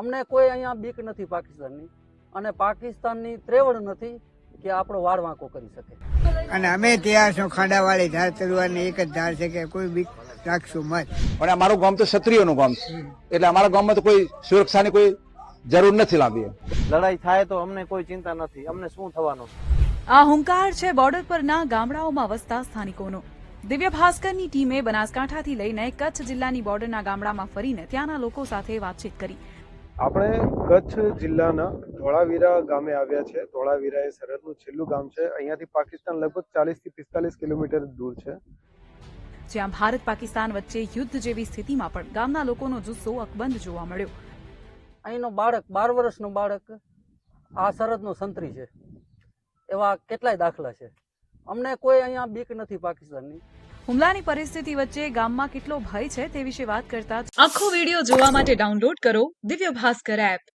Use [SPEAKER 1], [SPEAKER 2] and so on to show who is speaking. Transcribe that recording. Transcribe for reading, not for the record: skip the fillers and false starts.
[SPEAKER 1] અમને કોઈ અહીંયા બીક નથી પાકિસ્તાનની, અને પાકિસ્તાનની ત્રેવડ નથી કે આપણો વાળ વાંકો કરી શકે.
[SPEAKER 2] અને અમે ત્યાં શું ખાડાવાળી ધાર તરવાની એક જ ધાર છે કે કોઈ બીક રાખશું મત.
[SPEAKER 3] પણ અમારું ગામ તો ક્ષત્રિયોનું ગામ છે, એટલે અમારા ગામમાં તો કોઈ સુરક્ષાની કોઈ જરૂર નથી લાંબી.
[SPEAKER 4] લડાઈ થાય તો અમને કોઈ ચિંતા નથી, અમને શું થવાનું.
[SPEAKER 5] આ હુંકાર છે બોર્ડર પરના ગામડાઓમાં વસતા સ્થાનિકોનો. દિવ્ય ભાસ્કરની ટીમે બનાસકાંઠાથી લઈને કચ્છ જિલ્લાની બોર્ડરના ગામડામાં ફરીને ત્યાંના લોકો સાથે વાતચીત કરી.
[SPEAKER 6] આપણે કચ્છ જિલ્લાના ધોળાવીરા ગામે આવ્યા છે. ધોળાવીરા એ સરહદનું છેલ્લું ગામ છે. અહીંયાથી પાકિસ્તાન લગભગ 40 થી 45 કિલોમીટર દૂર છે.
[SPEAKER 5] જ્યાં ભારત પાકિસ્તાન વચ્ચે યુદ્ધ જેવી સ્થિતિમાં પણ ગામના લોકોનો જુસ્સો અકબંધ જોવા મળ્યો.
[SPEAKER 1] અહીંનો બાળક 12 વર્ષનું બાળક આ સરહદનો સંતરી છે, એવા કેટલાય દાખલા છે. અમને કોઈ અહીંયા બીક નથી પાકિસ્તાનની.
[SPEAKER 5] હુમલાની પરિસ્થિતિ વચ્ચે ગામમાં કેટલો ભય છે તે વિશે વાત કરતા આખો વિડીયો જોવા માટે ડાઉનલોડ કરો દિવ્ય ભાસ્કર એપ.